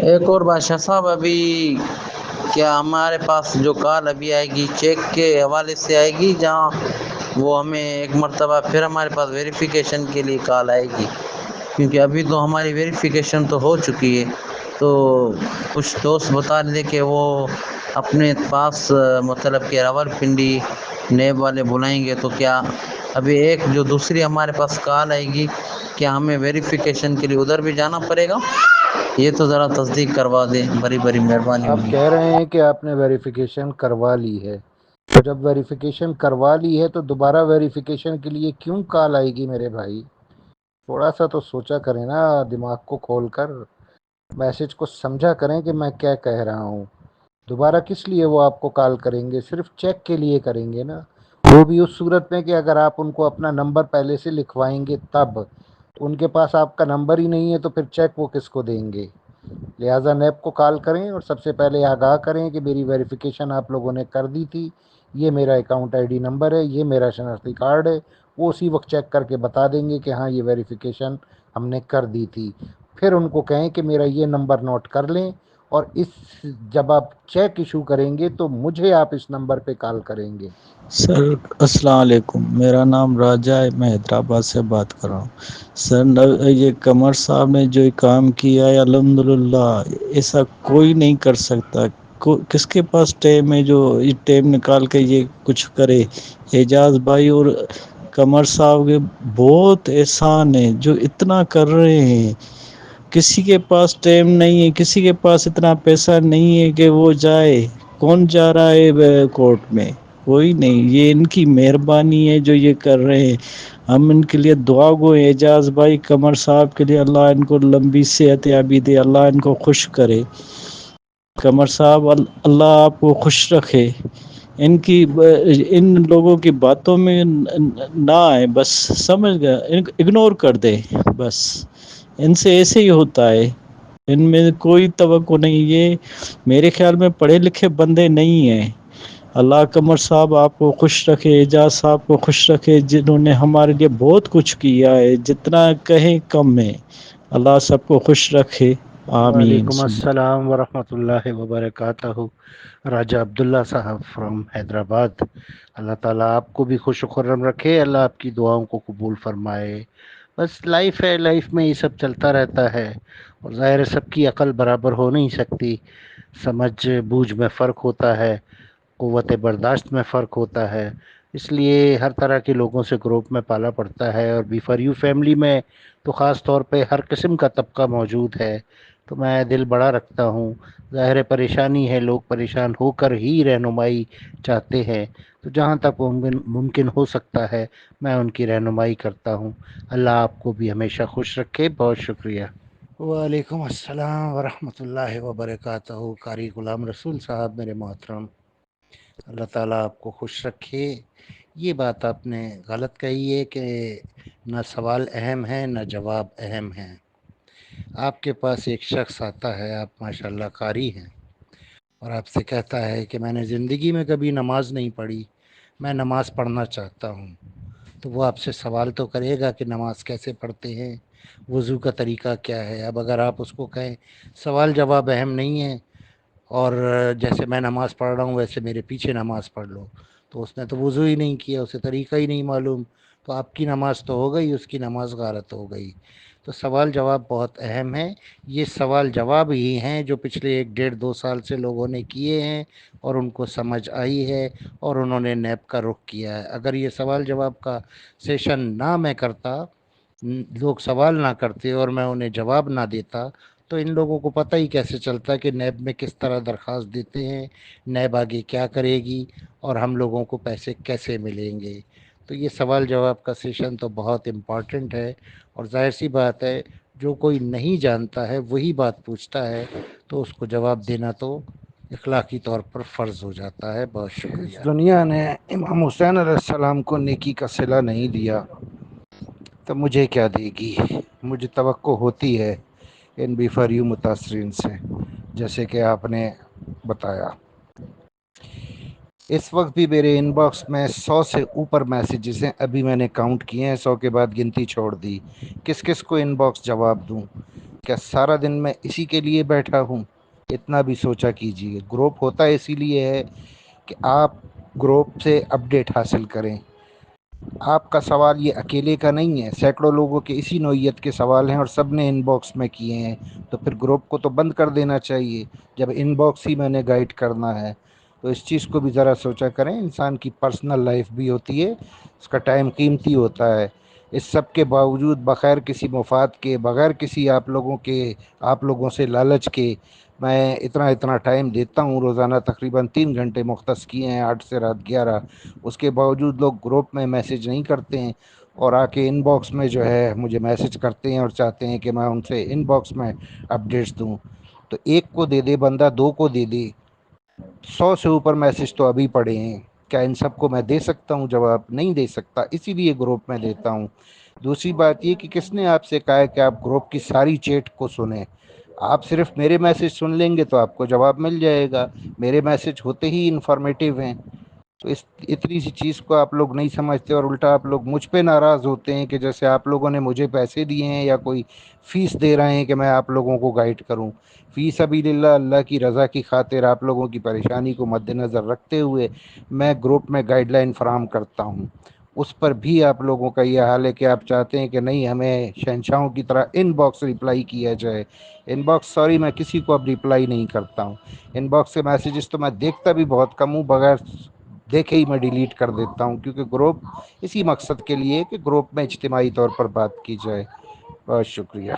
ایک اور بادشاہ صاحب، ابھی کیا ہمارے پاس جو کال ابھی آئے گی چیک کے حوالے سے آئے گی، جہاں وہ ہمیں ایک مرتبہ پھر ہمارے پاس ویریفیکیشن کے لیے کال آئے گی؟ کیونکہ ابھی تو ہماری ویریفیکیشن تو ہو چکی ہے، تو کچھ دوست بتا رہے کہ وہ اپنے پاس مطلب کہ راول پنڈی نیب والے بلائیں گے، تو کیا ابھی ایک جو دوسری ہمارے پاس کال آئے گی، کیا ہمیں ویریفیکیشن کے لیے ادھر بھی جانا پڑے گا؟ یہ تو ذرا تصدیق کروا دیں، بڑی بڑی مہربانی آپ ہوگی۔ کہہ رہے ہیں کہ آپ نے ویریفیکیشن کروا لی ہے، تو جب ویریفیکیشن کروا لی ہے تو دوبارہ ویریفیکیشن کے لیے کیوں کال آئے گی میرے بھائی؟ تھوڑا سا تو سوچا کریں نا، دماغ کو کھول کر میسج کو سمجھا کریں کہ میں کیا کہہ رہا ہوں۔ دوبارہ کس لیے وہ آپ کو کال کریں گے؟ صرف چیک کے لیے کریں گے نا، وہ بھی اس صورت میں کہ اگر آپ ان کو اپنا نمبر پہلے سے لکھوائیں گے تب۔ تو ان کے پاس آپ کا نمبر ہی نہیں ہے تو پھر چیک وہ کس کو دیں گے؟ لہٰذا نیب کو کال کریں اور سب سے پہلے آگاہ کریں کہ میری ویریفیکیشن آپ لوگوں نے کر دی تھی، یہ میرا اکاؤنٹ آئی ڈی نمبر ہے، یہ میرا شناختی کارڈ ہے۔ وہ اسی وقت چیک کر کے بتا دیں گے کہ ہاں یہ ویریفیکیشن ہم نے کر دی تھی۔ پھر ان کو کہیں کہ میرا یہ نمبر نوٹ کر لیں، اور جب آپ چیک ایشو کریں گے تو مجھے آپ اس نمبر پہ کال کریں گے۔ سر السلام علیکم، میرا نام راجہ ہے، میں حیدرآباد سے بات کر رہا ہوں۔ سر یہ قمر صاحب نے جو کام کیا ہے الحمدللہ ایسا کوئی نہیں کر سکتا۔ کس کے پاس ٹائم ہے جو یہ ٹائم نکال کے یہ کچھ کرے؟ اعجاز بھائی اور قمر صاحب کے بہت احسان ہے جو اتنا کر رہے ہیں۔ کسی کے پاس ٹائم نہیں ہے، کسی کے پاس اتنا پیسہ نہیں ہے کہ وہ جائے۔ کون جا رہا ہے کورٹ میں؟ کوئی نہیں۔ یہ ان کی مہربانی ہے جو یہ کر رہے ہیں، ہم ان کے لیے دعا گو ہیں۔ اعجاز بھائی قمر صاحب کے لیے اللہ ان کو لمبی صحت یابی دے، اللہ ان کو خوش کرے۔ قمر صاحب اللہ آپ کو خوش رکھے، ان لوگوں کی باتوں میں نہ آئے، بس سمجھ گئے، اگنور کر دے بس۔ ان سے ایسے ہی ہوتا ہے، ان میں کوئی توقع نہیں۔ یہ میرے خیال میں پڑھے لکھے بندے نہیں ہیں۔ اللہ قمر صاحب آپ کو خوش رکھے، اعجاز صاحب کو خوش رکھے، جنہوں نے ہمارے لیے بہت کچھ کیا ہے، جتنا کہیں کم ہے۔ اللہ سب کو خوش رکھے، آمین۔ وعلیکم السلام ورحمۃ اللہ وبرکاتہ۔ راجہ عبداللہ صاحب فرام حیدرآباد۔ اللہ تعالیٰ آپ کو بھی خوش و خرم رکھے، اللہ آپ کی دعاؤں کو قبول فرمائے۔ بس لائف ہے، لائف میں یہ سب چلتا رہتا ہے، اور ظاہر ہے سب کی عقل برابر ہو نہیں سکتی، سمجھ بوجھ میں فرق ہوتا ہے، قوت برداشت میں فرق ہوتا ہے، اس لیے ہر طرح کے لوگوں سے گروپ میں پالا پڑتا ہے، اور بی فار یو فیملی میں تو خاص طور پہ ہر قسم کا طبقہ موجود ہے۔ تو میں دل بڑا رکھتا ہوں، ظاہر پریشانی ہے، لوگ پریشان ہو کر ہی رہنمائی چاہتے ہیں، تو جہاں تک ممکن ہو سکتا ہے میں ان کی رہنمائی کرتا ہوں۔ اللہ آپ کو بھی ہمیشہ خوش رکھے، بہت شکریہ۔ وعلیکم السلام ورحمۃ اللہ وبرکاتہ۔ قاری غلام رسول صاحب میرے محترم، اللہ تعالیٰ آپ کو خوش رکھے۔ یہ بات آپ نے غلط کہی ہے کہ نہ سوال اہم ہے نہ جواب اہم ہے۔ آپ کے پاس ایک شخص آتا ہے، آپ ماشاءاللہ قاری ہیں، اور آپ سے کہتا ہے کہ میں نے زندگی میں کبھی نماز نہیں پڑھی، میں نماز پڑھنا چاہتا ہوں، تو وہ آپ سے سوال تو کرے گا کہ نماز کیسے پڑھتے ہیں، وضو کا طریقہ کیا ہے۔ اب اگر آپ اس کو کہیں سوال جواب اہم نہیں ہے، اور جیسے میں نماز پڑھ رہا ہوں ویسے میرے پیچھے نماز پڑھ لو، تو اس نے تو وضو ہی نہیں کیا، اسے طریقہ ہی نہیں معلوم، تو آپ کی نماز تو ہو گئی، اس کی نماز غارت ہو گئی۔ تو سوال جواب بہت اہم ہے۔ یہ سوال جواب ہی ہیں جو پچھلے 1 ڈیڑھ 2 سال سے لوگوں نے کیے ہیں، اور ان کو سمجھ آئی ہے، اور انہوں نے نیب کا رخ کیا ہے۔ اگر یہ سوال جواب کا سیشن نہ میں کرتا، لوگ سوال نہ کرتے اور میں انہیں جواب نہ دیتا، تو ان لوگوں کو پتہ ہی کیسے چلتا کہ نیب میں کس طرح درخواست دیتے ہیں، نیب آگے کیا کرے گی، اور ہم لوگوں کو پیسے کیسے ملیں گے۔ تو یہ سوال جواب کا سیشن تو بہت امپورٹنٹ ہے، اور ظاہر سی بات ہے جو کوئی نہیں جانتا ہے وہی بات پوچھتا ہے، تو اس کو جواب دینا تو اخلاقی طور پر فرض ہو جاتا ہے۔ بہت شکریہ۔ اس دنیا نے امام حسین علیہ السلام کو نیکی کا صلہ نہیں دیا تو مجھے کیا دے گی؟ مجھے توقع ہوتی ہے ان بی فار یو متاثرین سے، جیسے کہ آپ نے بتایا۔ اس وقت بھی میرے ان باکس میں 100 سے اوپر میسیجز ہیں، ابھی میں نے کاؤنٹ کیے ہیں، 100 کے بعد گنتی چھوڑ دی۔ کس کس کو ان باکس جواب دوں؟ کیا سارا دن میں اسی کے لیے بیٹھا ہوں؟ اتنا بھی سوچا کیجیے. گروپ ہوتا ہے اسی لیے ہے کہ آپ گروپ سے اپڈیٹ حاصل کریں. آپ کا سوال یہ اکیلے کا نہیں ہے، سینکڑوں لوگوں کے اسی نوعیت کے سوال ہیں اور سب نے ان باکس میں کیے ہیں. تو پھر گروپ کو تو بند کر دینا چاہیے جب ان باکس ہی میں نے گائیڈ کرنا ہے. تو اس چیز کو بھی ذرا سوچا کریں. انسان کی پرسنل لائف بھی ہوتی ہے، اس کا ٹائم قیمتی ہوتا ہے. اس سب کے باوجود بغیر کسی مفاد کے، بغیر کسی آپ لوگوں سے لالچ کے میں اتنا ٹائم دیتا ہوں. روزانہ تقریباً 3 گھنٹے مختص کیے ہیں، 8 سے رات 11. اس کے باوجود لوگ گروپ میں میسج نہیں کرتے ہیں اور آ کے ان باکس میں جو ہے مجھے میسج کرتے ہیں اور چاہتے ہیں کہ میں ان سے ان باکس میں اپڈیٹس دوں. تو ایک کو دے دے بندہ، 2 کو دے دے. 100 سے اوپر میسج تو ابھی پڑے ہیں. کیا ان سب کو میں دے سکتا ہوں جواب؟ نہیں دے سکتا، اسی لیے گروپ میں دیتا ہوں. دوسری بات یہ کہ کس نے آپ سے کہا ہے کہ آپ گروپ کی ساری چیٹ کو سنیں؟ آپ صرف میرے میسج سن لیں گے تو آپ کو جواب مل جائے گا. میرے میسج ہوتے ہی انفارمیٹیو ہیں. تو اتنی سی چیز کو آپ لوگ نہیں سمجھتے اور الٹا آپ لوگ مجھ پہ ناراض ہوتے ہیں کہ جیسے آپ لوگوں نے مجھے پیسے دیے ہیں یا کوئی فیس دے رہے ہیں کہ میں آپ لوگوں کو گائیڈ کروں. فی سبیل اللہ، اللہ کی رضا کی خاطر، آپ لوگوں کی پریشانی کو مد نظر رکھتے ہوئے میں گروپ میں گائیڈ لائن فراہم کرتا ہوں. اس پر بھی آپ لوگوں کا یہ حال ہے کہ آپ چاہتے ہیں کہ نہیں، ہمیں شہنشاہوں کی طرح ان باکس ریپلائی کیا جائے. ان باکس سوری میں کسی کو اب ریپلائی نہیں کرتا ہوں. ان باکس سے میسیجز تو میں دیکھتا بھی بہت کم ہوں، بغیر دیکھے ہی میں ڈیلیٹ کر دیتا ہوں. کیونکہ گروپ اسی مقصد کے لیے کہ گروپ میں اجتماعی طور پر بات کی جائے. بہت شکریہ.